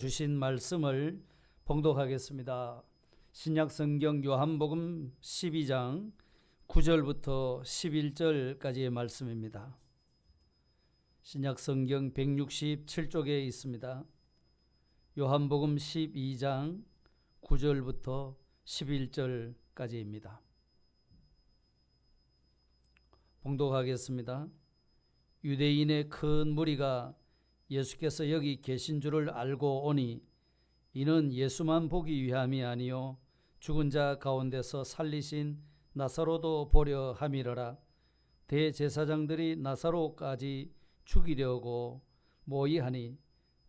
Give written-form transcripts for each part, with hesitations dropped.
주신 말씀을 봉독하겠습니다. 신약성경 요한복음 12장 9절부터 11절까지의 말씀입니다. 신약성경 167쪽에 있습니다. 요한복음 12장 9절부터 11절까지입니다. 봉독하겠습니다. 유대인의 큰 무리가 예수께서 여기 계신 줄을 알고 오니 이는 예수만 보기 위함이 아니요 죽은 자 가운데서 살리신 나사로도 보려 함이러라. 대제사장들이 나사로까지 죽이려고 모의하니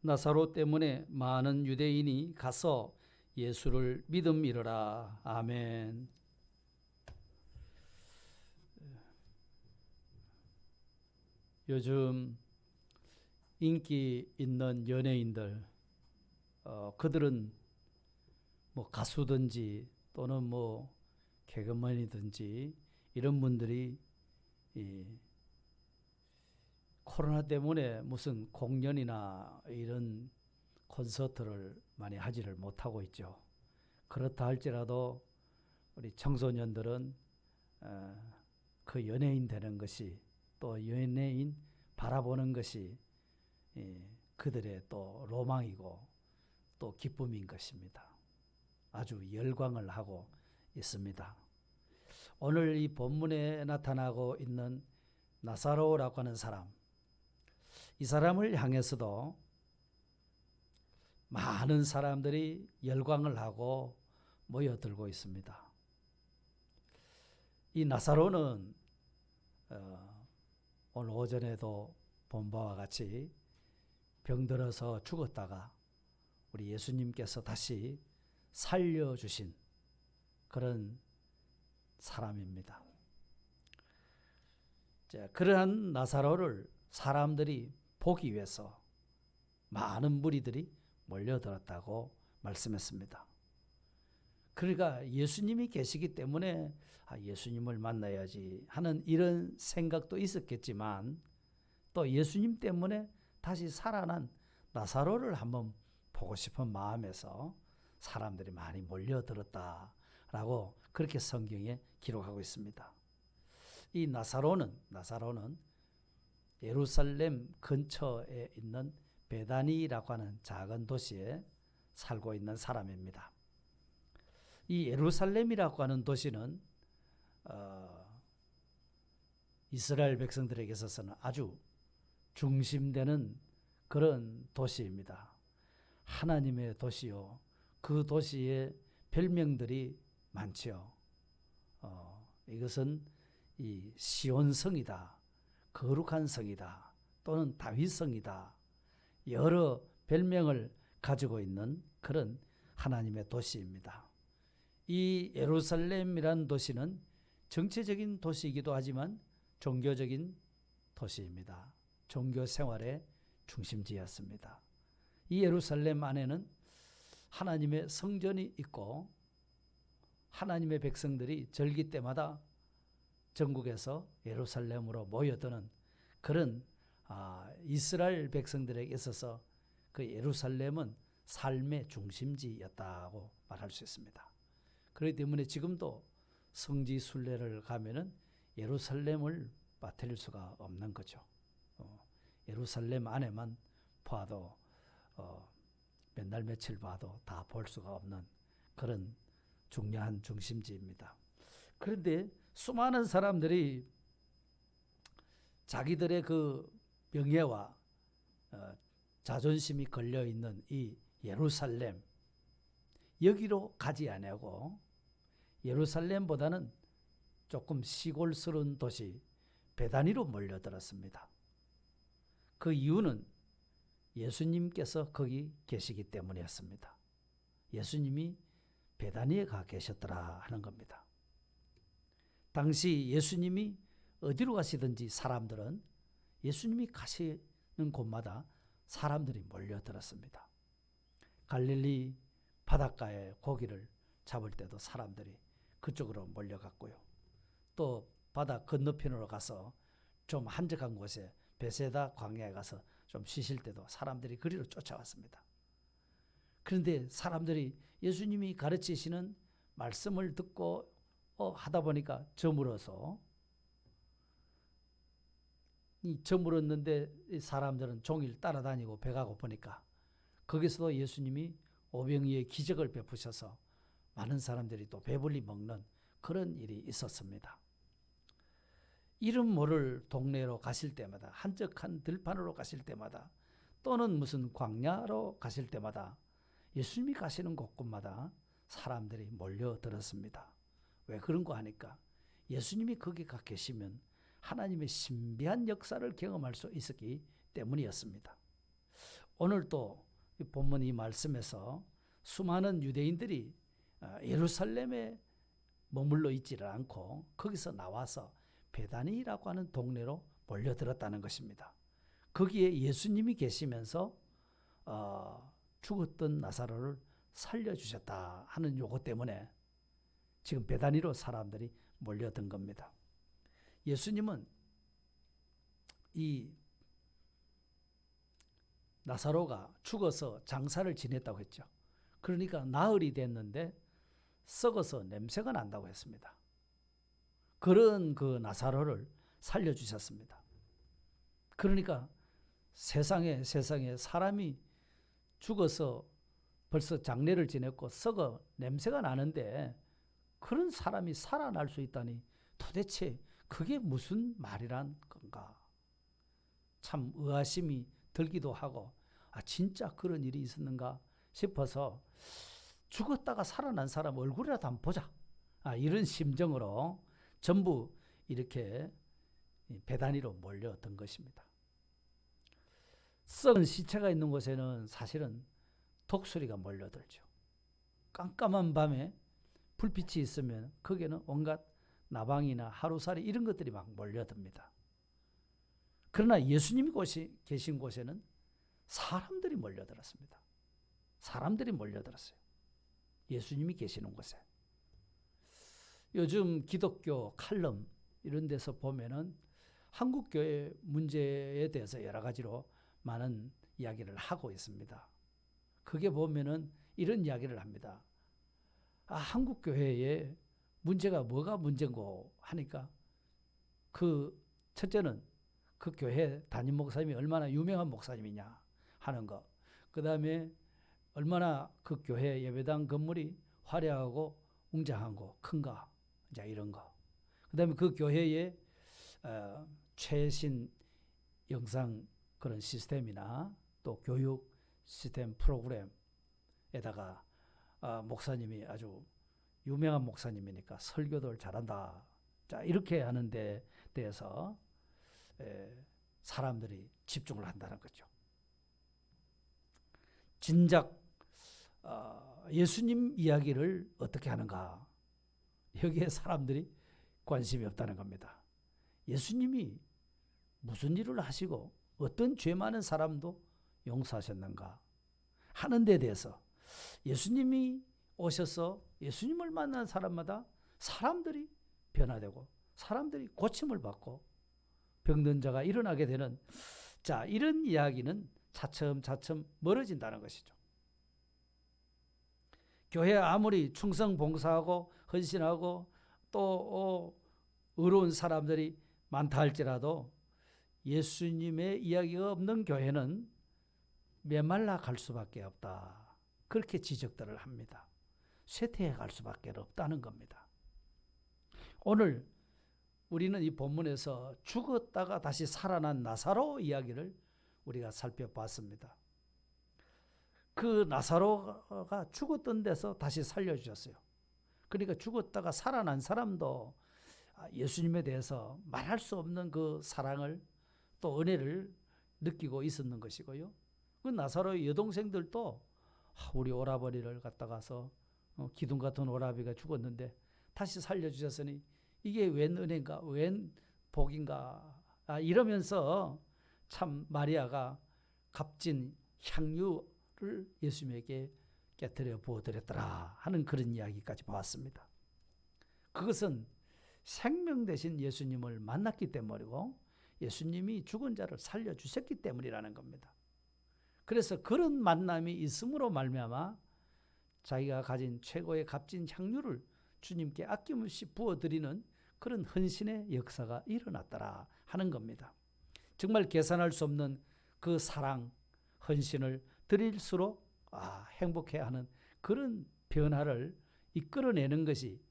나사로 때문에 많은 유대인이 가서 예수를 믿음이러라. 아멘. 요즘 인기 있는 연예인들, 그들은 뭐 가수든지 또는 뭐 개그맨이든지 이런 분들이 이 코로나 때문에 무슨 공연이나 이런 콘서트를 많이 하지를 못하고 있죠. 그렇다 할지라도 우리 청소년들은 그 연예인 되는 것이, 또 연예인 바라보는 것이 그들의 또 로망이고 또 기쁨인 것입니다. 아주 열광을 하고 있습니다. 오늘 이 본문에 나타나고 있는 나사로라고 하는 사람, 이 사람을 향해서도 많은 사람들이 열광을 하고 모여들고 있습니다. 이 나사로는 오늘 오전에도 본 바와 같이 병들어서 죽었다가 우리 예수님께서 다시 살려주신 그런 사람입니다. 그러한 나사로를 사람들이 보기 위해서 많은 무리들이 몰려들었다고 말씀했습니다. 그러니까 예수님이 계시기 때문에 예수님을 만나야지 하는 이런 생각도 있었겠지만, 또 예수님 때문에 다시 살아난 나사로를 한번 보고 싶은 마음에서 사람들이 많이 몰려들었다라고 그렇게 성경에 기록하고 있습니다. 이 나사로는 예루살렘 근처에 있는 베다니라고 하는 작은 도시에 살고 있는 사람입니다. 이 예루살렘이라고 하는 도시는 이스라엘 백성들에게 있어서는 아주 중심되는 그런 도시입니다. 하나님의 도시요, 그 도시의 별명들이 많죠. 이것은 이 시온성이다, 거룩한 성이다, 또는 다윗성이다, 여러 별명을 가지고 있는 그런 하나님의 도시입니다. 이 예루살렘이란 도시는 정치적인 도시이기도 하지만 종교적인 도시입니다. 종교 생활의 중심지였습니다. 이 예루살렘 안에는 하나님의 성전이 있고 하나님의 백성들이 절기 때마다 전국에서 예루살렘으로 모여드는 그런 이스라엘 백성들에게 있어서 그 예루살렘은 삶의 중심지였다고 말할 수 있습니다. 그렇기 때문에 지금도 성지 순례를 가면은 예루살렘을 빠뜨릴 수가 없는 거죠. 예루살렘 안에만 봐도 맨날 며칠 봐도 다 볼 수가 없는 그런 중요한 중심지입니다. 그런데 수많은 사람들이 자기들의 그 명예와 자존심이 걸려 있는 이 예루살렘, 여기로 가지 않고 예루살렘보다는 조금 시골스러운 도시 베다니로 몰려들었습니다. 그 이유는 예수님께서 거기 계시기 때문이었습니다. 예수님이 베다니에 가 계셨더라 하는 겁니다. 당시 예수님이 어디로 가시든지 사람들은 예수님이 가시는 곳마다 사람들이 몰려들었습니다. 갈릴리 바닷가에 고기를 잡을 때도 사람들이 그쪽으로 몰려갔고요. 또 바다 건너편으로 가서 좀 한적한 곳에 베세다 광야에 가서 좀 쉬실 때도 사람들이 그리로 쫓아왔습니다. 그런데 사람들이 예수님이 가르치시는 말씀을 듣고 하다 보니까 저물어서 저물었는데 사람들은 종일 따라다니고 배가 고프니까 거기서도 예수님이 오병이의 기적을 베푸셔서 많은 사람들이 또 배불리 먹는 그런 일이 있었습니다. 이름 모를 동네로 가실 때마다, 한적한 들판으로 가실 때마다, 또는 무슨 광야로 가실 때마다 예수님이 가시는 곳곳마다 사람들이 몰려들었습니다. 왜 그런가 하니까 예수님이 거기 가 계시면 하나님의 신비한 역사를 경험할 수 있었기 때문이었습니다. 오늘 또 본문 이 말씀에서 수많은 유대인들이 예루살렘에 머물러 있지를 않고 거기서 나와서 베다니라고 하는 동네로 몰려들었다는 것입니다. 거기에 예수님이 계시면서 죽었던 나사로를 살려주셨다 하는 요거 때문에 지금 베다니로 사람들이 몰려든 겁니다. 예수님은 이 나사로가 죽어서 장사를 지냈다고 했죠. 그러니까 나흘이 됐는데 썩어서 냄새가 난다고 했습니다. 그런 그 나사로를 살려주셨습니다. 그러니까 세상에 사람이 죽어서 벌써 장례를 지냈고 썩어 냄새가 나는데 그런 사람이 살아날 수 있다니 도대체 그게 무슨 말이란 건가? 참 의아심이 들기도 하고 진짜 그런 일이 있었는가 싶어서 죽었다가 살아난 사람 얼굴이라도 한번 보자. 이런 심정으로 전부 이렇게 베다니로 몰려든 것입니다. 썩은 시체가 있는 곳에는 사실은 독수리가 몰려들죠. 깜깜한 밤에 불빛이 있으면 거기에는 온갖 나방이나 하루살이 이런 것들이 막 몰려듭니다. 그러나 예수님이 계신 곳에는 사람들이 몰려들었습니다. 사람들이 몰려들었어요. 예수님이 계시는 곳에. 요즘 기독교 칼럼 이런 데서 보면은 한국교회 문제에 대해서 여러 가지로 많은 이야기를 하고 있습니다. 그게 보면은 이런 이야기를 합니다. 한국교회에 문제가 뭐가 문제인고 하니까 첫째는 그 교회 담임 목사님이 얼마나 유명한 목사님이냐 하는 거. 그 다음에 얼마나 그 교회 예배당 건물이 화려하고 웅장한 거, 큰가, 이제 이런 거. 그 다음에 그 교회에 최신 영상 그런 시스템이나 또 교육 시스템 프로그램에다가 목사님이 아주 유명한 목사님이니까 설교를 잘한다. 자, 이렇게 하는 데 대해서 사람들이 집중을 한다는 거죠. 진작 예수님 이야기를 어떻게 하는가? 여기에 사람들이 관심이 없다는 겁니다. 예수님이 무슨 일을 하시고 어떤 죄 많은 사람도 용서하셨는가 하는 데 대해서 예수님이 오셔서 예수님을 만난 사람마다 사람들이 변화되고 사람들이 고침을 받고 병든 자가 일어나게 되는 이런 이야기는 차츰차츰 멀어진다는 것이죠. 교회에 아무리 충성 봉사하고 헌신하고 또 의로운 사람들이 많다 할지라도 예수님의 이야기가 없는 교회는 메말라 갈 수밖에 없다. 그렇게 지적들을 합니다. 쇠퇴해 갈 수밖에 없다는 겁니다. 오늘 우리는 이 본문에서 죽었다가 다시 살아난 나사로 이야기를 우리가 살펴봤습니다. 그 나사로가 죽었던 데서 다시 살려주셨어요. 그러니까 죽었다가 살아난 사람도 예수님에 대해서 말할 수 없는 그 사랑을 또 은혜를 느끼고 있었는 것이고요. 그 나사로의 여동생들도 우리 오라버니를 갖다가서 기둥 같은 오라비가 죽었는데 다시 살려주셨으니 이게 웬 은혜인가, 웬 복인가 이러면서 참 마리아가 값진 향유를 예수님에게 깨뜨려 부어드렸더라 하는 그런 이야기까지 보았습니다. 그것은 생명 대신 예수님을 만났기 때문이고 예수님이 죽은 자를 살려주셨기 때문이라는 겁니다. 그래서 그런 만남이 있음으로 말미암아 자기가 가진 최고의 값진 향유를 주님께 아낌없이 부어드리는 그런 헌신의 역사가 일어났더라 하는 겁니다. 정말 계산할 수 없는 그 사랑, 헌신을 드릴수록 행복해하는 그런 변화를 이끌어내는 것이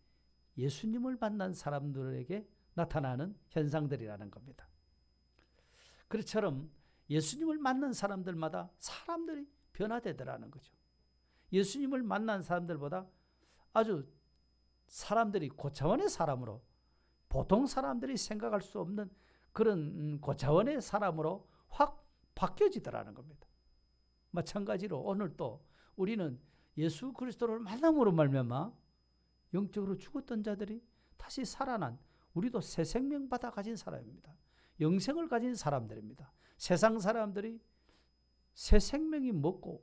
예수님을 만난 사람들에게 나타나는 현상들이라는 겁니다. 그처럼 예수님을 만난 사람들마다 사람들이 변화되더라는 거죠. 예수님을 만난 사람들보다 아주 사람들이 고차원의 사람으로, 보통 사람들이 생각할 수 없는 그런 고차원의 사람으로 확 바뀌어지더라는 겁니다. 마찬가지로 오늘 또 우리는 예수 그리스도를 만남으로 말미암아 영적으로 죽었던 자들이 다시 살아난, 우리도 새 생명 받아 가진 사람입니다. 영생을 가진 사람들입니다. 세상 사람들이 새 생명이 뭐고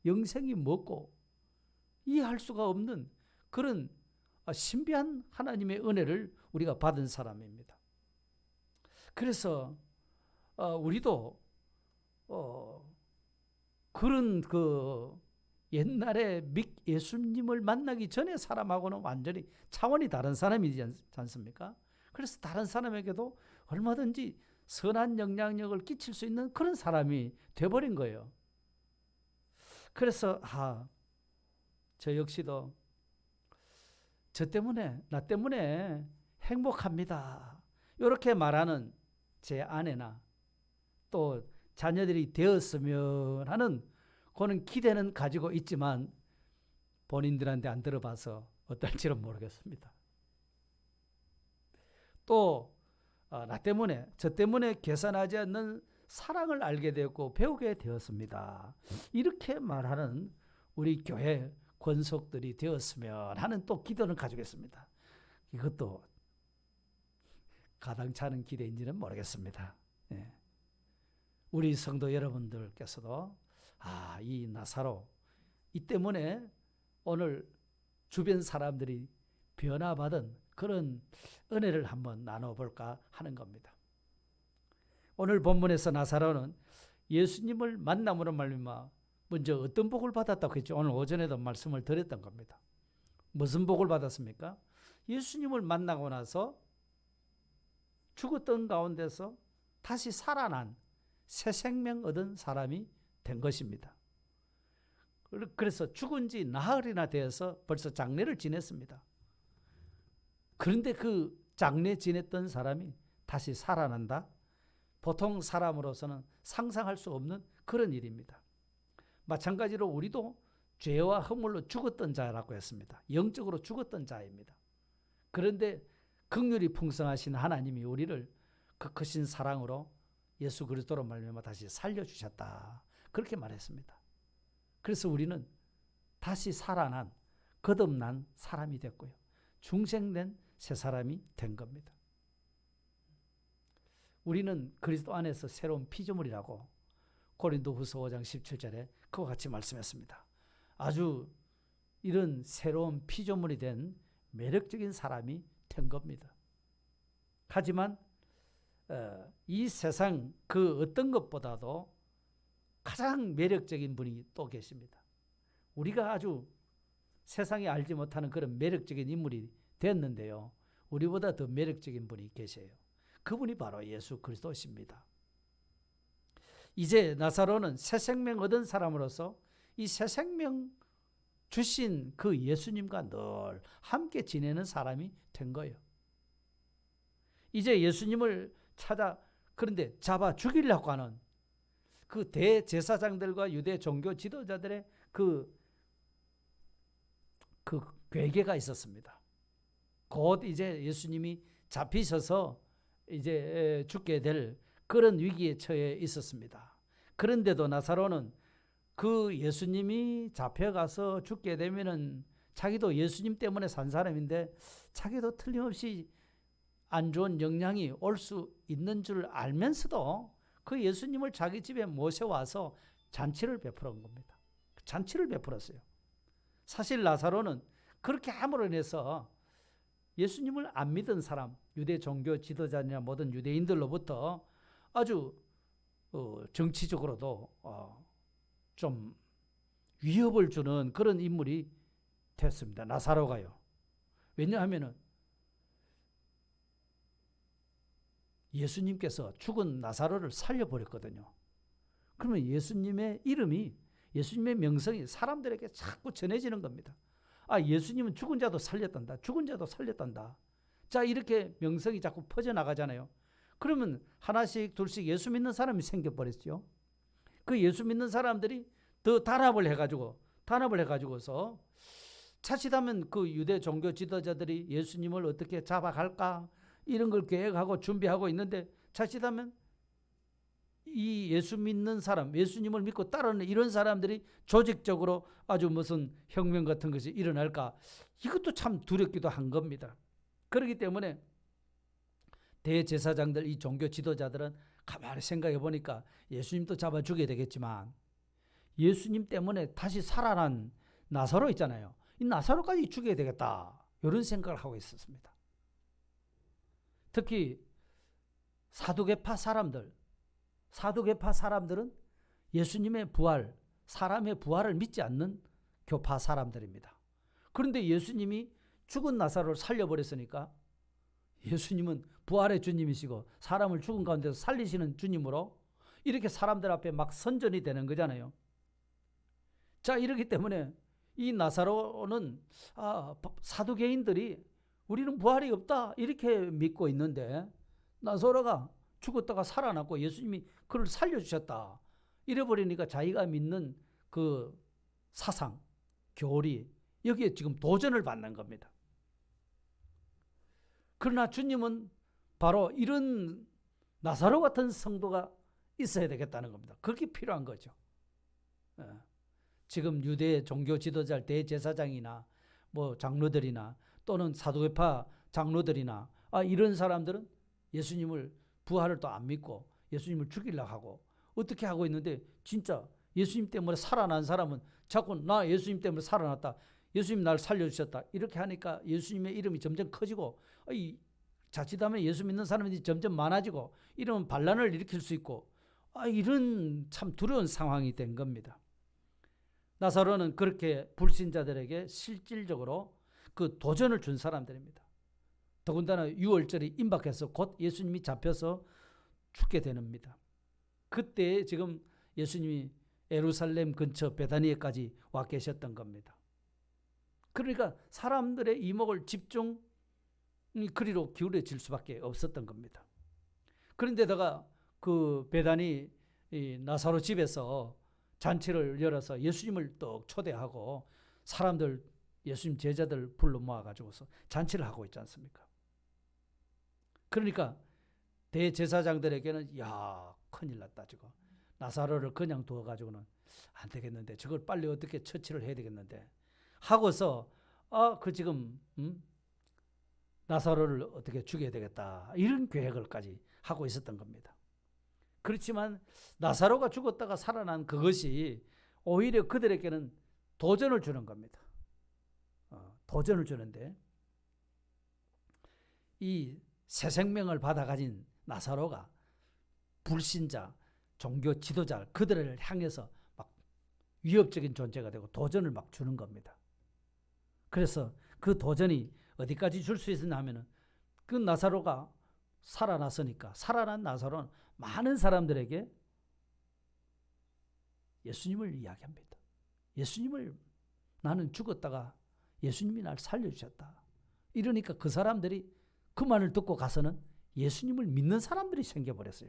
영생이 뭐고 이해할 수가 없는 그런 신비한 하나님의 은혜를 우리가 받은 사람입니다. 그래서 우리도 그런 옛날에 예수님을 만나기 전에 사람하고는 완전히 차원이 다른 사람이지 않습니까? 그래서 다른 사람에게도 얼마든지 선한 영향력을 끼칠 수 있는 그런 사람이 돼버린 거예요. 그래서 저 역시도 나 때문에 행복합니다, 이렇게 말하는 제 아내나 또 자녀들이 되었으면 하는 그런 기대는 가지고 있지만 본인들한테 안 들어봐서 어떨지는 모르겠습니다. 또 저 때문에 계산하지 않는 사랑을 알게 되었고 배우게 되었습니다, 이렇게 말하는 우리 교회 권속들이 되었으면 하는 또 기도는 가지고 있습니다. 이것도 가당치 않은 기대인지는 모르겠습니다. 우리 성도 여러분들께서도 이 나사로, 이 때문에 오늘 주변 사람들이 변화받은 그런 은혜를 한번 나눠볼까 하는 겁니다. 오늘 본문에서 나사로는 예수님을 만남으로 말미암아 먼저 어떤 복을 받았다고 했죠? 오늘 오전에도 말씀을 드렸던 겁니다. 무슨 복을 받았습니까? 예수님을 만나고 나서 죽었던 가운데서 다시 살아난 새 생명 얻은 사람이 된 것입니다. 그래서 죽은 지 나흘이나 되어서 벌써 장례를 지냈습니다. 그런데 그 장례 지냈던 사람이 다시 살아난다? 보통 사람으로서는 상상할 수 없는 그런 일입니다. 마찬가지로 우리도 죄와 허물로 죽었던 자라고 했습니다. 영적으로 죽었던 자입니다. 그런데 긍휼이 풍성하신 하나님이 우리를 그 크신 사랑으로 예수 그리스도로 말미암아 다시 살려주셨다, 그렇게 말했습니다. 그래서 우리는 다시 살아난, 거듭난 사람이 됐고요, 중생된 새 사람이 된 겁니다. 우리는 그리스도 안에서 새로운 피조물이라고 고린도후서 5장 17절에 그와 같이 말씀했습니다. 아주 이런 새로운 피조물이 된 매력적인 사람이 된 겁니다. 하지만 이 세상 그 어떤 것보다도 가장 매력적인 분이 또 계십니다. 우리가 아주 세상이 알지 못하는 그런 매력적인 인물이 됐는데요, 우리보다 더 매력적인 분이 계세요. 그분이 바로 예수 그리스도십니다. 이제 나사로는 새 생명 얻은 사람으로서 이 새 생명 주신 그 예수님과 늘 함께 지내는 사람이 된 거예요. 이제 예수님을 그런데 잡아 죽이려고 하는 그 대제사장들과 유대 종교 지도자들의 그 괴계가 있었습니다. 곧 이제 예수님이 잡히셔서 이제 죽게 될 그런 위기에 처해 있었습니다. 그런데도 나사로는 그 예수님이 잡혀가서 죽게 되면은 자기도 예수님 때문에 산 사람인데 자기도 틀림없이 안 좋은 영향이 올 수 있는 줄 알면서도 그 예수님을 자기 집에 모셔와서 잔치를 베풀은 겁니다. 잔치를 베풀었어요. 사실 나사로는 그렇게 함으로 인해서 예수님을 안 믿은 사람, 유대 종교 지도자나 모든 유대인들로부터 아주 정치적으로도 좀 위협을 주는 그런 인물이 됐습니다. 나사로가요. 왜냐하면은 예수님께서 죽은 나사로를 살려버렸거든요. 그러면 예수님의 이름이, 예수님의 명성이 사람들에게 자꾸 전해지는 겁니다. 아, 예수님은 죽은 자도 살렸단다. 죽은 자도 살렸단다. 자, 이렇게 명성이 자꾸 퍼져나가잖아요. 그러면 하나씩 둘씩 예수 믿는 사람이 생겨버렸죠. 그 예수 믿는 사람들이 더 단합을 해가지고서 자칫하면 그 유대 종교 지도자들이 예수님을 어떻게 잡아갈까 이런 걸 계획하고 준비하고 있는데, 자칫하면 이 예수 믿는 사람, 예수님을 믿고 따르는 이런 사람들이 조직적으로 아주 무슨 혁명 같은 것이 일어날까, 이것도 참 두렵기도 한 겁니다. 그렇기 때문에 대제사장들, 이 종교 지도자들은 가만히 생각해 보니까 예수님도 잡아 죽여야 되겠지만 예수님 때문에 다시 살아난 나사로 있잖아요. 이 나사로까지 죽여야 되겠다, 이런 생각을 하고 있었습니다. 특히 사두개파 사람들은 예수님의 부활, 사람의 부활을 믿지 않는 교파 사람들입니다. 그런데 예수님이 죽은 나사로를 살려버렸으니까 예수님은 부활의 주님이시고 사람을 죽은 가운데서 살리시는 주님으로 이렇게 사람들 앞에 막 선전이 되는 거잖아요. 자, 이렇기 때문에 이 나사로는 사두개인들이 우리는 부활이 없다 이렇게 믿고 있는데, 나사로가 죽었다가 살아났고 예수님이 그를 살려주셨다 이래버리니까 자기가 믿는 그 사상, 교리, 여기에 지금 도전을 받는 겁니다. 그러나 주님은 바로 이런 나사로 같은 성도가 있어야 되겠다는 겁니다. 그게 필요한 거죠. 지금 유대 종교 지도자, 대제사장이나 뭐 장로들이나 또는 사두개파 장로들이나 이런 사람들은 예수님을 부활을 또 안 믿고 예수님을 죽이려고 하고 어떻게 하고 있는데, 진짜 예수님 때문에 살아난 사람은 자꾸 나 예수님 때문에 살아났다, 예수님 날 살려주셨다 이렇게 하니까 예수님의 이름이 점점 커지고, 자칫하면 예수 믿는 사람이 점점 많아지고 이러면 반란을 일으킬 수 있고, 이런 참 두려운 상황이 된 겁니다. 나사로는 그렇게 불신자들에게 실질적으로 그 도전을 준 사람들입니다. 더군다나 유월절이 임박해서 곧 예수님이 잡혀서 죽게 됩니다. 그때 지금 예수님이 예루살렘 근처 베다니에까지 와 계셨던 겁니다. 그러니까 사람들의 이목을 집중 그리로 기울여질 수밖에 없었던 겁니다. 그런데다가 그 베다니 나사로 집에서 잔치를 열어서 예수님을 떡 초대하고 사람들, 예수님 제자들 불러 모아가지고서 잔치를 하고 있지 않습니까? 그러니까 대제사장들에게는 야, 큰일 났다, 지금 나사로를 그냥 두어가지고는 안 되겠는데, 저걸 빨리 어떻게 처치를 해야 되겠는데 하고서 지금 나사로를 어떻게 죽여야 되겠다 이런 계획을까지 하고 있었던 겁니다. 그렇지만 나사로가 죽었다가 살아난 그것이 오히려 그들에게는 도전을 주는 겁니다. 도전을 주는데, 이 새 생명을 받아 가진 나사로가 불신자, 종교 지도자 그들을 향해서 막 위협적인 존재가 되고 도전을 막 주는 겁니다. 그래서 그 도전이 어디까지 줄 수 있었냐 하면은, 그 나사로가 살아났으니까 살아난 나사로는 많은 사람들에게 예수님을 이야기합니다. 예수님을, 나는 죽었다가 예수님이 날 살려주셨다. 이러니까 그 사람들이 그 말을 듣고 가서는 예수님을 믿는 사람들이 생겨버렸어요.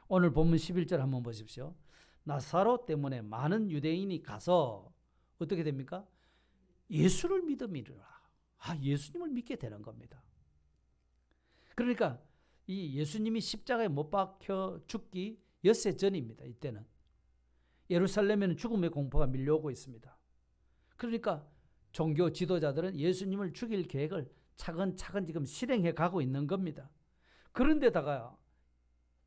오늘 본문 11절 한번 보십시오. 나사로 때문에 많은 유대인이 가서 어떻게 됩니까? 예수를 믿음이라. 예수님을 믿게 되는 겁니다. 그러니까 이 예수님이 십자가에 못 박혀 죽기 엿새 전입니다. 이때는 예루살렘에는 죽음의 공포가 밀려오고 있습니다. 그러니까 종교 지도자들은 예수님을 죽일 계획을 차근차근 지금 실행해 가고 있는 겁니다. 그런데다가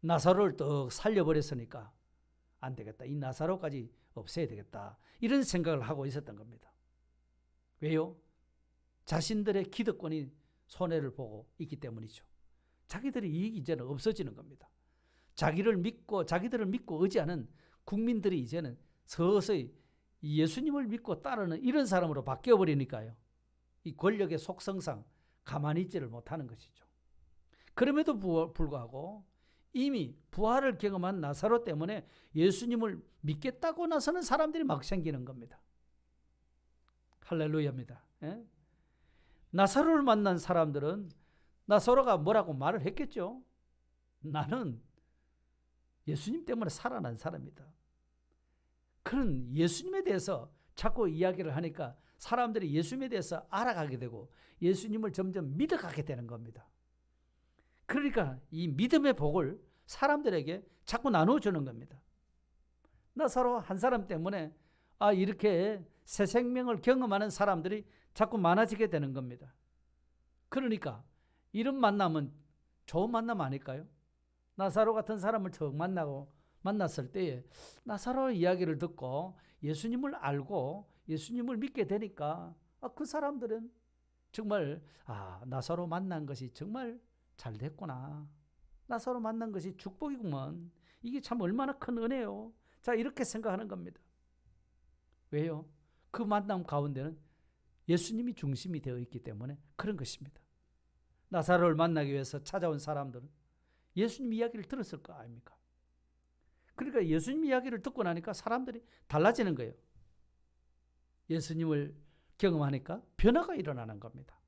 나사로를 떡 살려버렸으니까 안 되겠다, 이 나사로까지 없애야 되겠다, 이런 생각을 하고 있었던 겁니다. 왜요? 자신들의 기득권이 손해를 보고 있기 때문이죠. 자기들의 이익이 이제는 없어지는 겁니다. 자기들을 믿고 의지하는 국민들이 이제는 서서히 예수님을 믿고 따르는 이런 사람으로 바뀌어버리니까요. 이 권력의 속성상 가만히 있지를 못하는 것이죠. 그럼에도 불구하고 이미 부활을 경험한 나사로 때문에 예수님을 믿겠다고 나서는 사람들이 막 생기는 겁니다. 할렐루야입니다. 예? 나사로를 만난 사람들은 나사로가 뭐라고 말을 했겠죠. 나는 예수님 때문에 살아난 사람이다. 그런 예수님에 대해서 자꾸 이야기를 하니까 사람들이 예수님에 대해서 알아가게 되고 예수님을 점점 믿어가게 되는 겁니다. 그러니까 이 믿음의 복을 사람들에게 자꾸 나눠주는 겁니다. 나사로 한 사람 때문에 이렇게 새 생명을 경험하는 사람들이 자꾸 많아지게 되는 겁니다. 그러니까 이런 만남은 좋은 만남 아닐까요? 나사로 같은 사람을 처음 만났을 때에 나사로의 이야기를 듣고 예수님을 알고 예수님을 믿게 되니까 그 사람들은 정말 나사로 만난 것이 정말 잘 됐구나. 나사로 만난 것이 축복이구먼. 이게 참 얼마나 큰 은혜요. 자, 이렇게 생각하는 겁니다. 왜요? 그 만남 가운데는 예수님이 중심이 되어 있기 때문에 그런 것입니다. 나사로를 만나기 위해서 찾아온 사람들은 예수님 이야기를 들었을 거 아닙니까? 그러니까 예수님 이야기를 듣고 나니까 사람들이 달라지는 거예요. 예수님을 경험하니까 변화가 일어나는 겁니다.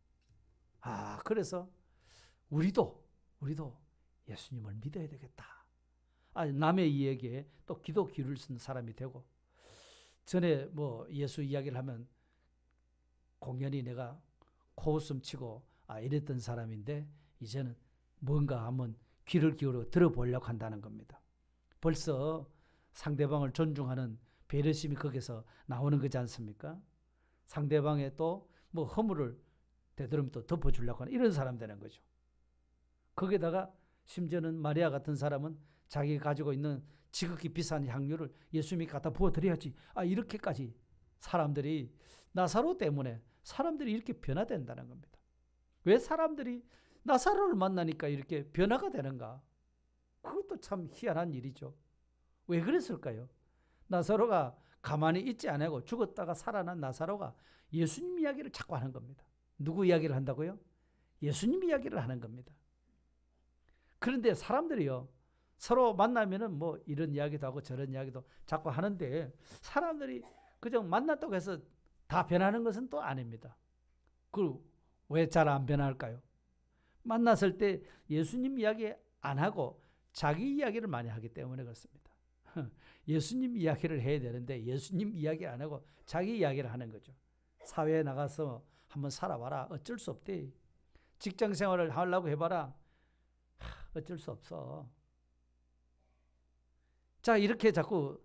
그래서 우리도 예수님을 믿어야 되겠다. 남의 이야기에 또 기도 기울일 수 있는 사람이 되고, 전에 예수 이야기를 하면 공연히 내가 코웃음 치고 이랬던 사람인데 이제는 뭔가 한번 귀를 기울여 들어보려고 한다는 겁니다. 벌써 상대방을 존중하는 배려심이 거기서 나오는 거지 않습니까? 상대방의 또 허물을 되도록 또 덮어주려고 하는 이런 사람 되는 거죠. 거기다가 심지어는 마리아 같은 사람은 자기 가지고 있는 지극히 비싼 향유를 예수님이 갖다 부어드려야지. 이렇게까지 사람들이 나사로 때문에 사람들이 이렇게 변화된다는 겁니다. 왜 사람들이 나사로를 만나니까 이렇게 변화가 되는가? 그것도 참 희한한 일이죠. 왜 그랬을까요? 나사로가 가만히 있지 않고 죽었다가 살아난 나사로가 예수님 이야기를 자꾸 하는 겁니다. 누구 이야기를 한다고요? 예수님 이야기를 하는 겁니다. 그런데 사람들이요, 서로 만나면은 이런 이야기도 하고 저런 이야기도 자꾸 하는데 사람들이 그저 만났다고 해서 다 변하는 것은 또 아닙니다. 왜 잘 안 변할까요? 만났을 때 예수님 이야기 안 하고 자기 이야기를 많이 하기 때문에 그렇습니다. 예수님 이야기를 해야 되는데 예수님 이야기 안 하고 자기 이야기를 하는 거죠. 사회에 나가서 한번 살아봐라. 어쩔 수 없대. 직장 생활을 하려고 해봐라. 어쩔 수 없어. 자, 이렇게 자꾸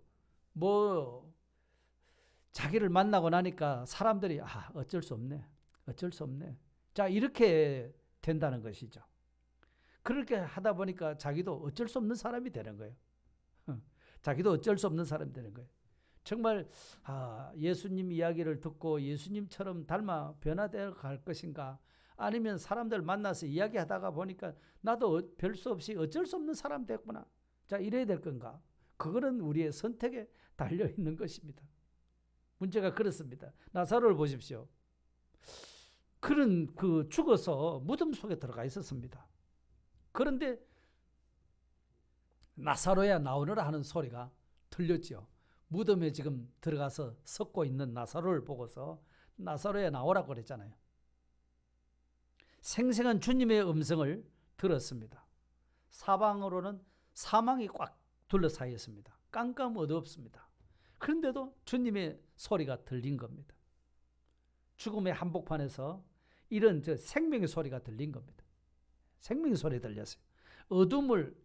자기를 만나고 나니까 사람들이 어쩔 수 없네. 어쩔 수 없네. 자, 이렇게 된다는 것이죠. 그렇게 하다 보니까 자기도 어쩔 수 없는 사람이 되는 거예요. 자기도 어쩔 수 없는 사람이 되는 거예요. 정말 예수님 이야기를 듣고 예수님처럼 닮아 변화되어 갈 것인가, 아니면 사람들 만나서 이야기하다가 보니까 나도 별 수 없이 어쩔 수 없는 사람 됐구나. 자, 이래야 될 건가? 그거는 우리의 선택에 달려 있는 것입니다. 문제가 그렇습니다. 나사로를 보십시오. 그는 죽어서 무덤 속에 들어가 있었습니다. 그런데 나사로야 나오너라 하는 소리가 들렸죠. 무덤에 지금 들어가서 썩고 있는 나사로를 보고서 나사로야 나오라고 그랬잖아요. 생생한 주님의 음성을 들었습니다. 사방으로는 사망이 꽉 둘러싸여 있습니다. 깜깜 어두웠습니다. 그런데도 주님의 소리가 들린 겁니다. 죽음의 한복판에서 이런 생명의 소리가 들린 겁니다. 생명의 소리 들렸어요. 어둠을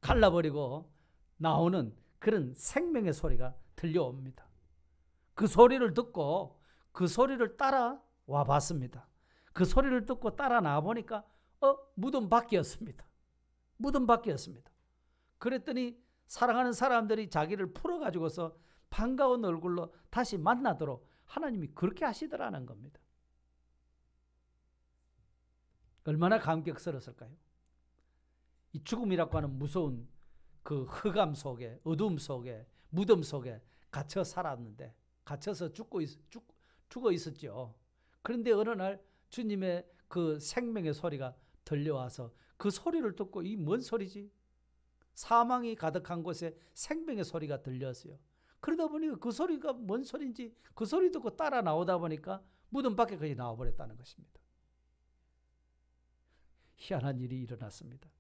갈라버리고 나오는 그런 생명의 소리가 들려옵니다. 그 소리를 듣고 그 소리를 따라와 봤습니다. 그 소리를 듣고 따라 나와 보니까 무덤 밖이었습니다. 무덤 밖이었습니다. 그랬더니 사랑하는 사람들이 자기를 풀어가지고서 반가운 얼굴로 다시 만나도록 하나님이 그렇게 하시더라는 겁니다. 얼마나 감격스러웠을까요? 이 죽음이라고 하는 무서운 그 흑암 속에, 어둠 속에, 무덤 속에 갇혀 살았는데 갇혀서 죽어 있었죠. 그런데 어느 날 주님의 그 생명의 소리가 들려와서 그 소리를 듣고 이 뭔 소리지? 사망이 가득한 곳에 생명의 소리가 들렸어요. 그러다 보니까 그 소리가 뭔 소리인지 그 소리 듣고 따라 나오다 보니까 무덤 밖에까지 나와버렸다는 것입니다. 희한한 일이 일어났습니다.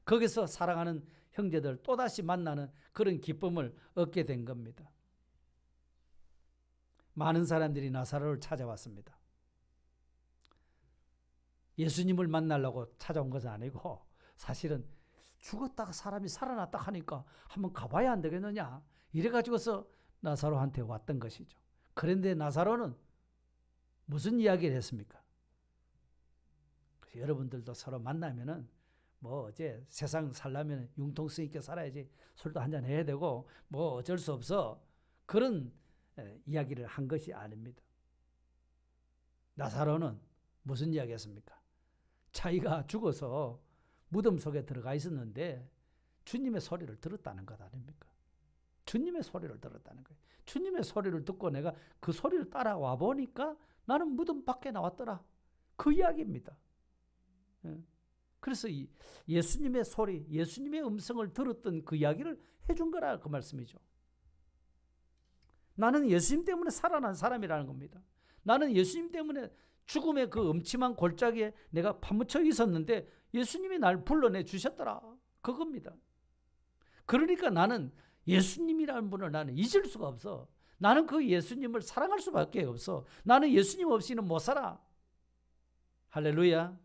거기서 사랑하는 형제들 또다시 만나는 그런 기쁨을 얻게 된 겁니다. 많은 사람들이 나사로를 찾아왔습니다. 예수님을 만나려고 찾아온 것은 아니고 사실은 죽었다가 사람이 살아났다 하니까 한번 가봐야 안 되겠느냐 이래가지고서 나사로한테 왔던 것이죠. 그런데 나사로는 무슨 이야기를 했습니까? 여러분들도 서로 만나면은 뭐 어제 세상 살려면 융통성 있게 살아야지 술도 한잔 해야 되고 뭐 어쩔 수 없어 그런 이야기를 한 것이 아닙니다. 나사로는 무슨 이야기 했습니까? 자기가 죽어서 무덤 속에 들어가 있었는데 주님의 소리를 들었다는 것 아닙니까? 주님의 소리를 들었다는 거예요. 주님의 소리를 듣고 내가 그 소리를 따라와 보니까 나는 무덤 밖에 나왔더라. 그 이야기입니다. 그래서 예수님의 소리, 예수님의 음성을 들었던 그 이야기를 해준 거라 그 말씀이죠. 나는 예수님 때문에 살아난 사람이라는 겁니다. 나는 예수님 때문에 죽음의 그 음침한 골짜기에 내가 파묻혀 있었는데 예수님이 날 불러내 주셨더라. 그겁니다. 그러니까 나는 예수님이라는 분을 나는 잊을 수가 없어. 나는 그 예수님을 사랑할 수밖에 없어. 나는 예수님 없이는 못 살아. 할렐루야.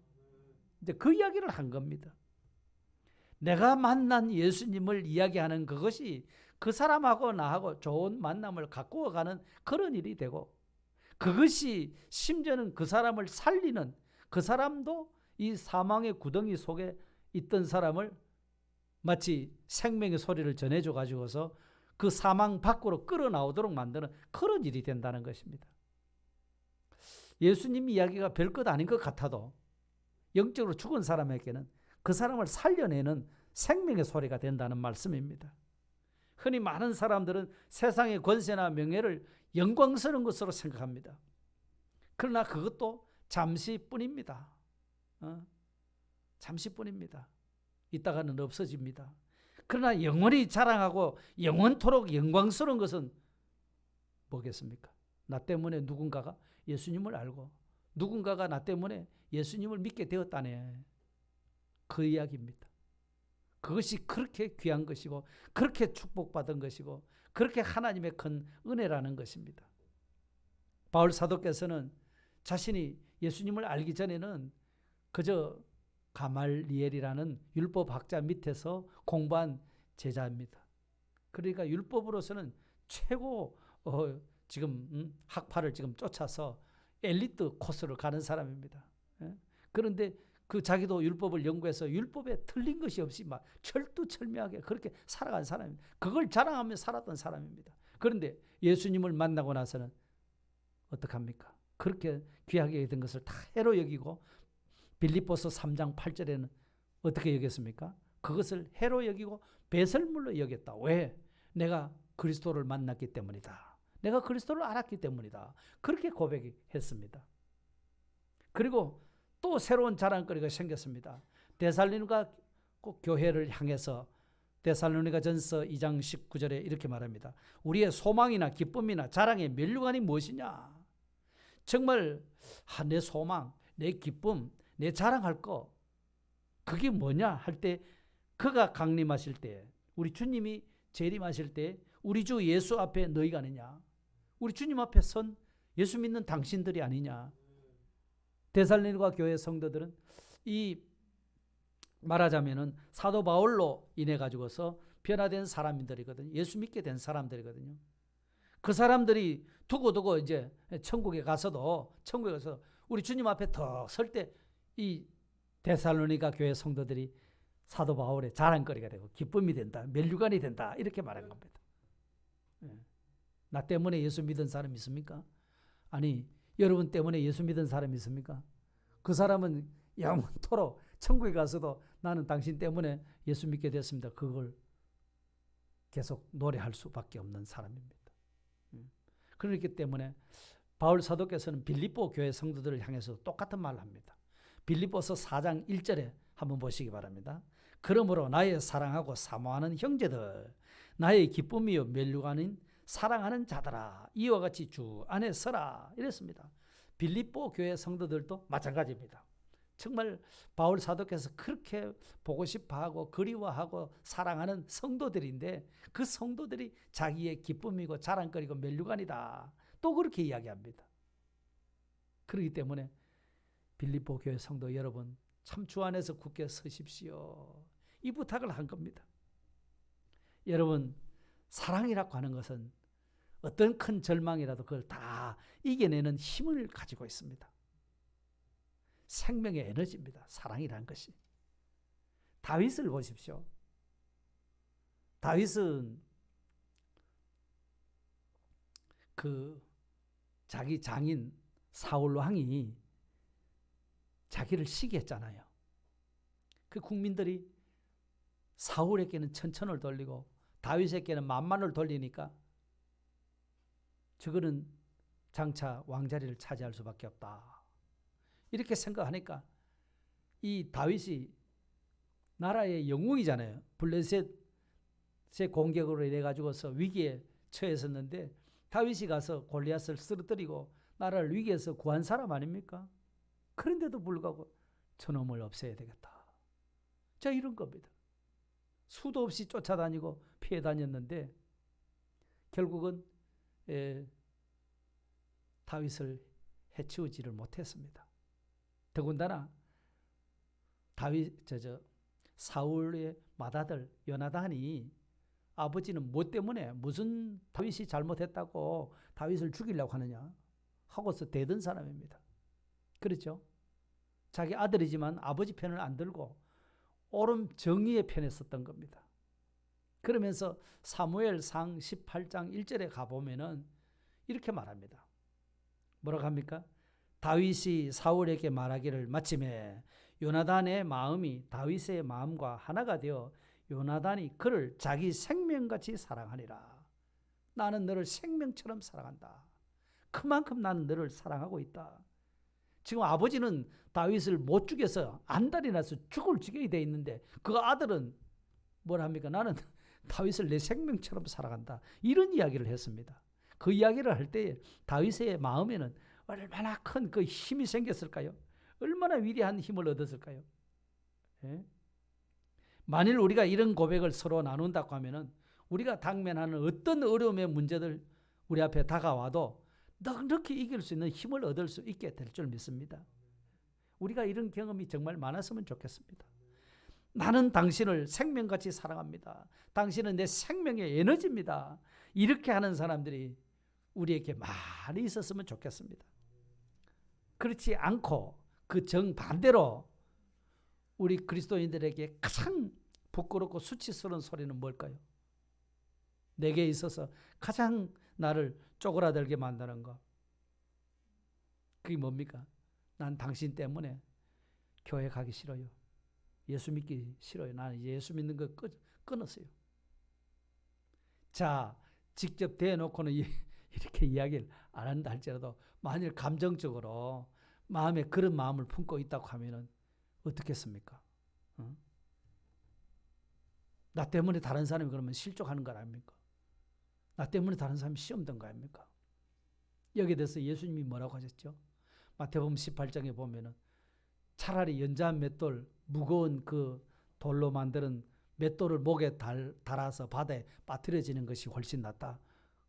이제 그 이야기를 한 겁니다. 내가 만난 예수님을 이야기하는 그것이 그 사람하고 나하고 좋은 만남을 가꾸어 가는 그런 일이 되고 그것이 심지어는 그 사람을 살리는 그 사람도 이 사망의 구덩이 속에 있던 사람을 마치 생명의 소리를 전해줘 가지고서 그 사망 밖으로 끌어나오도록 만드는 그런 일이 된다는 것입니다. 예수님 이야기가 별것 아닌 것 같아도 영적으로 죽은 사람에게는 그 사람을 살려내는 생명의 소리가 된다는 말씀입니다. 흔히 많은 사람들은 세상의 권세나 명예를 영광스러운 것으로 생각합니다. 그러나 그것도 잠시뿐입니다. 잠시뿐입니다. 이따가는 없어집니다. 그러나 영원히 자랑하고 영원토록 영광스러운 것은 뭐겠습니까? 나 때문에 누군가가 예수님을 알고 누군가가 나 때문에 예수님을 믿게 되었다네. 그 이야기입니다. 그것이 그렇게 귀한 것이고 그렇게 축복받은 것이고 그렇게 하나님의 큰 은혜라는 것입니다. 바울 사도께서는 자신이 예수님을 알기 전에는 그저 가말리엘이라는 율법학자 밑에서 공부한 제자입니다. 그러니까 율법으로서는 최고 지금 학파를 지금 쫓아서 엘리트 코스를 가는 사람입니다. 그런데 그 자기도 율법을 연구해서 율법에 틀린 것이 없이 막 철두철미하게 그렇게 살아간 사람입니다. 그걸 자랑하며 살았던 사람입니다. 그런데 예수님을 만나고 나서는 어떡합니까? 그렇게 귀하게 된 것을 다 해로 여기고 빌립보서 3장 8절에는 어떻게 여겼습니까? 그것을 해로 여기고 배설물로 여겼다. 왜? 내가 그리스도를 만났기 때문이다. 내가 그리스도를 알았기 때문이다. 그렇게 고백했습니다. 그리고 또 새로운 자랑거리가 생겼습니다. 데살로니가 교회를 향해서 데살로니가전서 2장 19절에 이렇게 말합니다. 우리의 소망이나 기쁨이나 자랑의 면류관이 무엇이냐? 정말 내 소망, 내 기쁨, 내 자랑할 거 그게 뭐냐 할 때 그가 강림하실 때 우리 주님이 재림하실 때 우리 주 예수 앞에 너희가 아니냐? 우리 주님 앞에 선 예수 믿는 당신들이 아니냐? 데살로니가 교회 성도들은 이 말하자면은 사도 바울로 인해 가지고서 변화된 사람들이거든요. 예수 믿게 된 사람들이거든요. 그 사람들이 두고두고 이제 천국에 가서 우리 주님 앞에 더 설 때 이 데살로니가 교회 성도들이 사도 바울의 자랑거리가 되고 기쁨이 된다, 면류관이 된다 이렇게 말한 겁니다. 나 때문에 예수 믿은 사람 있습니까? 아니 여러분 때문에 예수 믿은 사람 있습니까? 그 사람은 영원토록 천국에 가서도 나는 당신 때문에 예수 믿게 됐습니다. 그걸 계속 노래할 수밖에 없는 사람입니다. 그렇기 때문에 바울 사도께서는 빌립보 교회 성도들을 향해서 똑같은 말을 합니다. 빌립보서 4장 1절에 한번 보시기 바랍니다. 그러므로 나의 사랑하고 사모하는 형제들, 나의 기쁨이요 면류관인 사랑하는 자들아, 이와 같이 주 안에 서라. 이랬습니다. 빌립보 교회 성도들도 마찬가지입니다. 정말 바울 사도께서 그렇게 보고 싶어하고 그리워하고 사랑하는 성도들인데 그 성도들이 자기의 기쁨이고 자랑거리고 면류관이다. 또 그렇게 이야기합니다. 그렇기 때문에 빌립보 교회 성도 여러분, 참 주 안에서 굳게 서십시오. 이 부탁을 한 겁니다. 여러분, 사랑이라고 하는 것은 어떤 큰 절망이라도 그걸 다 이겨내는 힘을 가지고 있습니다. 생명의 에너지입니다. 사랑이라는 것이. 다윗을 보십시오. 다윗은 그 자기 장인 사울 왕이 자기를 시기했잖아요. 그 국민들이 사울에게는 천천을 돌리고 다윗에게는 만만을 돌리니까 저거는 장차 왕자리를 차지할 수밖에 없다. 이렇게 생각하니까 이 다윗이 나라의 영웅이잖아요. 블레셋의 공격으로 인해 가지고서 위기에 처했었는데 다윗이 가서 골리앗을 쓰러뜨리고 나라를 위기에서 구한 사람 아닙니까? 그런데도 불구하고 저놈을 없애야 되겠다. 자, 이런 겁니다. 수도 없이 쫓아다니고 피해 다녔는데 결국은 다윗을 해치우지를 못했습니다. 더군다나 사울의 맏아들 요나단이 아버지는 뭐 때문에 무슨 다윗이 잘못했다고 다윗을 죽이려고 하느냐 하고서 대든 사람입니다. 그렇죠? 자기 아들이지만 아버지 편을 안 들고 옳은 정의의 편에 섰던 겁니다. 그러면서 사무엘상 18장 1절에 가보면은 이렇게 말합니다. 뭐라고 합니까? 다윗이 사울에게 말하기를 마침에 요나단의 마음이 다윗의 마음과 하나가 되어 요나단이 그를 자기 생명같이 사랑하니라. 나는 너를 생명처럼 사랑한다. 그만큼 나는 너를 사랑하고 있다. 지금 아버지는 다윗을 못 죽여서 안달이 나서 죽을 지경이 돼 있는데 그 아들은 뭐라 합니까? 나는 다윗을 내 생명처럼 사랑한다. 이런 이야기를 했습니다. 그 이야기를 할 때 다윗의 마음에는 얼마나 큰 그 힘이 생겼을까요? 얼마나 위대한 힘을 얻었을까요? 예? 만일 우리가 이런 고백을 서로 나눈다고 하면은 우리가 당면하는 어떤 어려움의 문제들 우리 앞에 다가와도 넉넉히 이길 수 있는 힘을 얻을 수 있게 될 줄 믿습니다. 우리가 이런 경험이 정말 많았으면 좋겠습니다. 나는 당신을 생명같이 사랑합니다. 당신은 내 생명의 에너지입니다. 이렇게 하는 사람들이 우리에게 많이 있었으면 좋겠습니다. 그렇지 않고 그 정반대로 우리 그리스도인들에게 가장 부끄럽고 수치스러운 소리는 뭘까요? 내게 있어서 가장 나를 쪼그라들게 만드는 거. 그게 뭡니까? 난 당신 때문에 교회 가기 싫어요. 예수 믿기 싫어요. 나는 예수 믿는 거 끊었어요. 자, 직접 대놓고는 이렇게 이야기를 안 한다 할지라도 만일 감정적으로 마음에 그런 마음을 품고 있다고 하면은 어떻겠습니까? 나 때문에 다른 사람이 그러면 실족하는 거 아닙니까? 나 때문에 다른 사람이 시험 든 거 아닙니까? 여기에 대해서 예수님이 뭐라고 하셨죠? 마태복음 18장에 보면은 차라리 연자한 맷돌, 무거운 그 돌로 만드는 맷돌을 목에 달아서 바다에 빠뜨려지는 것이 훨씬 낫다.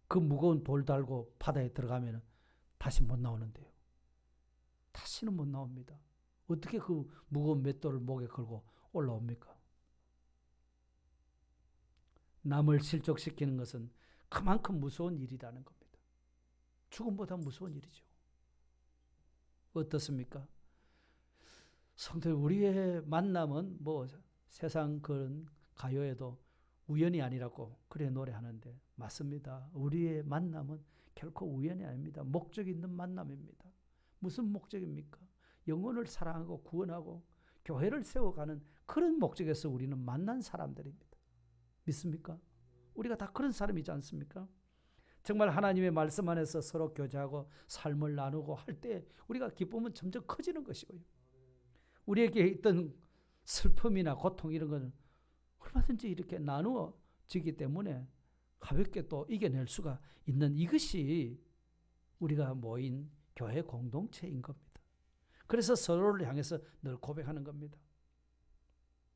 그 무거운 돌 달고 바다에 들어가면 다시 못 나오는데요. 다시는 못 나옵니다. 어떻게 그 무거운 맷돌을 목에 걸고 올라옵니까? 남을 실족시키는 것은 그만큼 무서운 일이라는 겁니다. 죽음보다 무서운 일이죠. 어떻습니까? 성도님, 우리의 만남은 뭐 세상 그런 가요에도 우연이 아니라고 그래 노래하는데 맞습니다. 우리의 만남은 결코 우연이 아닙니다. 목적 있는 만남입니다. 무슨 목적입니까? 영혼을 사랑하고 구원하고 교회를 세워가는 그런 목적에서 우리는 만난 사람들입니다. 믿습니까? 우리가 다 그런 사람이지 않습니까? 정말 하나님의 말씀 안에서 서로 교제하고 삶을 나누고 할 때 우리가 기쁨은 점점 커지는 것이고요. 우리에게 있던 슬픔이나 고통 이런 것은 얼마든지 이렇게 나누어지기 때문에 가볍게 또 이겨낼 수가 있는 이것이 우리가 모인 교회 공동체인 겁니다. 그래서 서로를 향해서 늘 고백하는 겁니다.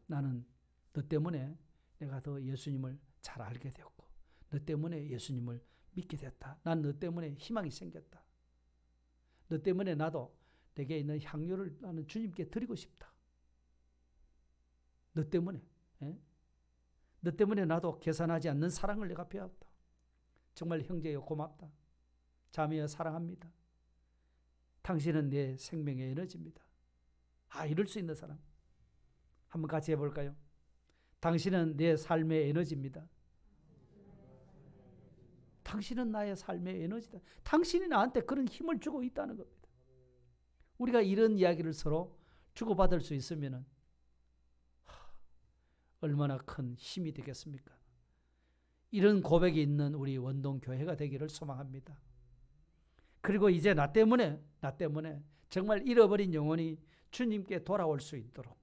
나는 너 때문에 내가 더 예수님을 잘 알게 되었고 너 때문에 예수님을 믿게 됐다. 난 너 때문에 희망이 생겼다. 너 때문에 나도 내게 있는 향유를 나는 주님께 드리고 싶다. 너 때문에 너 때문에 나도 계산하지 않는 사랑을 내가 배웠다. 정말 형제여 고맙다. 자매여 사랑합니다. 당신은 내 생명의 에너지입니다. 이럴 수 있는 사람 한번 같이 해볼까요? 당신은 내 삶의 에너지입니다. 당신은 나의 삶의 에너지다. 당신이 나한테 그런 힘을 주고 있다는 겁니다. 우리가 이런 이야기를 서로 주고받을 수 있으면 얼마나 큰 힘이 되겠습니까? 이런 고백이 있는 우리 원동교회가 되기를 소망합니다. 그리고 이제 나 때문에 정말 잃어버린 영혼이 주님께 돌아올 수 있도록,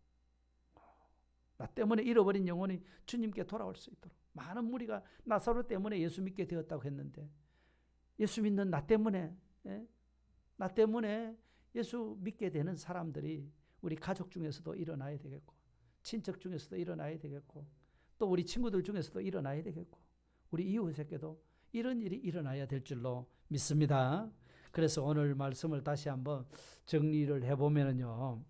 나 때문에 잃어버린 영혼이 주님께 돌아올 수 있도록, 많은 무리가 나사로 때문에 예수 믿게 되었다고 했는데 예수 믿는 나 때문에 예수 믿게 되는 사람들이 우리 가족 중에서도 일어나야 되겠고 친척 중에서도 일어나야 되겠고 또 우리 친구들 중에서도 일어나야 되겠고 우리 이웃에게도 이런 일이 일어나야 될 줄로 믿습니다. 그래서 오늘 말씀을 다시 한번 정리를 해보면요,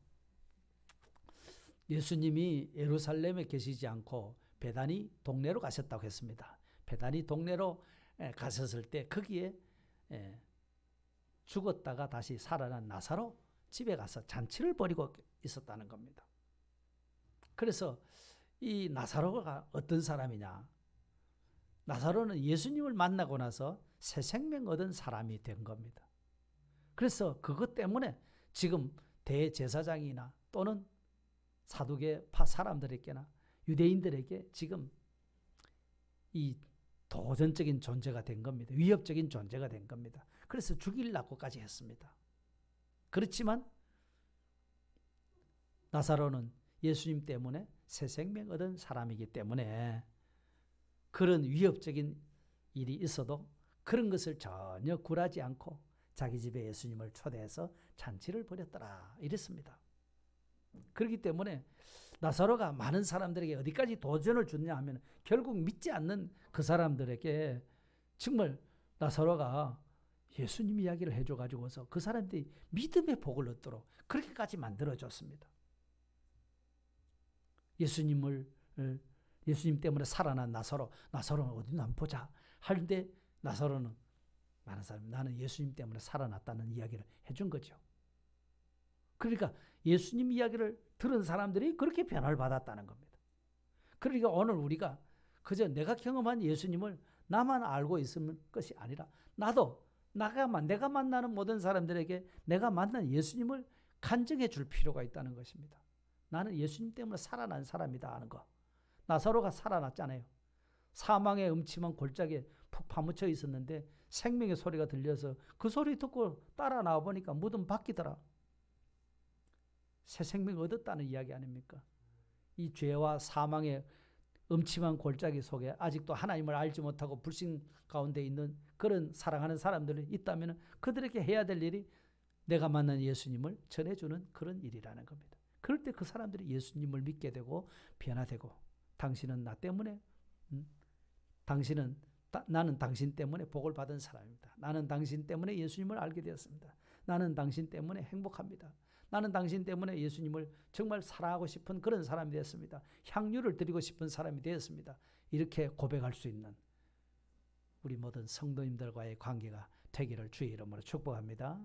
예수님이 예루살렘에 계시지 않고 베다니 동네로 가셨다고 했습니다. 베다니 동네로 가셨을 때 거기에 죽었다가 다시 살아난 나사로 집에 가서 잔치를 벌이고 있었다는 겁니다. 그래서 이 나사로가 어떤 사람이냐? 나사로는 예수님을 만나고 나서 새 생명 얻은 사람이 된 겁니다. 그래서 그것 때문에 지금 대제사장이나 또는 사두개파 사람들에게나 유대인들에게 지금 이 도전적인 존재가 된 겁니다. 위협적인 존재가 된 겁니다. 그래서 죽이려고까지 했습니다. 그렇지만 나사로는 예수님 때문에 새 생명 얻은 사람이기 때문에 그런 위협적인 일이 있어도 그런 것을 전혀 굴하지 않고 자기 집에 예수님을 초대해서 잔치를 벌였더라 이랬습니다. 그렇기 때문에 나사로가 많은 사람들에게 어디까지 도전을 줬냐 하면 결국 믿지 않는 그 사람들에게 정말 나사로가 예수님 이야기를 해줘가지고서 그 사람들이 믿음의 복을 얻도록 그렇게까지 만들어줬습니다. 예수님 때문에 살아난 나사로는 어디 한번 보자 하는데 나사로는 많은 사람이 나는 예수님 때문에 살아났다는 이야기를 해준 거죠. 그러니까 예수님 이야기를 들은 사람들이 그렇게 변화를 받았다는 겁니다. 그러니까 오늘 우리가 그저 내가 경험한 예수님을 나만 알고 있을 것이 아니라 내가 만나는 모든 사람들에게 내가 만난 예수님을 간증해 줄 필요가 있다는 것입니다. 나는 예수님 때문에 살아난 사람이다 하는 거. 나사로가 살아났잖아요. 사망의 음침한 골짜기에 푹 파묻혀 있었는데 생명의 소리가 들려서 그 소리 듣고 따라 나와 보니까 무덤 바뀌더라. 새 생명 얻었다는 이야기 아닙니까? 이 죄와 사망의 음침한 골짜기 속에 아직도 하나님을 알지 못하고 불신 가운데 있는 그런 사랑하는 사람들이 있다면 그들에게 해야 될 일이 내가 만난 예수님을 전해주는 그런 일이라는 겁니다. 그럴 때 그 사람들이 예수님을 믿게 되고 변화되고 당신은 나 때문에 나는 당신 때문에 복을 받은 사람입니다. 나는 당신 때문에 예수님을 알게 되었습니다. 나는 당신 때문에 행복합니다. 나는 당신 때문에 예수님을 정말 사랑하고 싶은 그런 사람이 되었습니다. 향유를 드리고 싶은 사람이 되었습니다. 이렇게 고백할 수 있는 우리 모든 성도님들과의 관계가 되기를 주의 이름으로 축복합니다.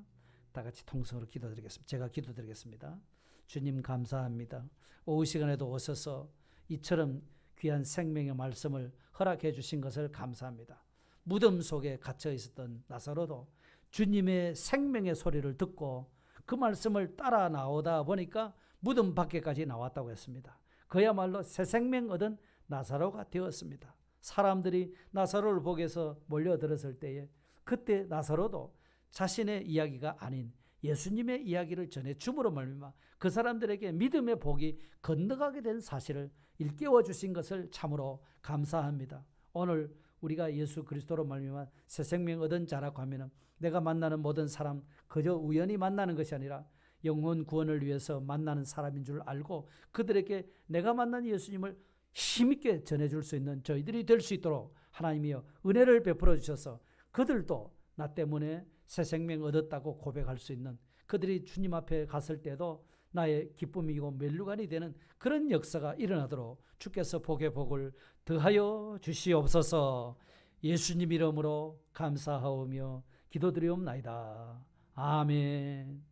다 같이 통성으로 기도드리겠습니다. 제가 기도드리겠습니다. 주님 감사합니다. 오후 시간에도 오셔서 이처럼 귀한 생명의 말씀을 허락해 주신 것을 감사합니다. 무덤 속에 갇혀 있었던 나사로도 주님의 생명의 소리를 듣고 그 말씀을 따라 나오다 보니까 무덤 밖에까지 나왔다고 했습니다. 그야말로 새 생명 얻은 나사로가 되었습니다. 사람들이 나사로를 보기 위해서 몰려들었을 때에 그때 나사로도 자신의 이야기가 아닌 예수님의 이야기를 전해 줌으로 말미암아 그 사람들에게 믿음의 복이 건너가게 된 사실을 일깨워 주신 것을 참으로 감사합니다. 오늘 우리가 예수 그리스도로 말미암아 새 생명 얻은 자라고 하면은 내가 만나는 모든 사람 그저 우연히 만나는 것이 아니라 영혼 구원을 위해서 만나는 사람인 줄 알고 그들에게 내가 만난 예수님을 힘있게 전해줄 수 있는 저희들이 될 수 있도록 하나님이여 은혜를 베풀어 주셔서 그들도 나 때문에 새 생명 얻었다고 고백할 수 있는, 그들이 주님 앞에 갔을 때도 나의 기쁨이고 멜루간이 되는 그런 역사가 일어나도록 주께서 복의 복을 더하여 주시옵소서. 예수님 이름으로 감사하오며 기도드리옵나이다. 아멘.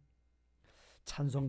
찬송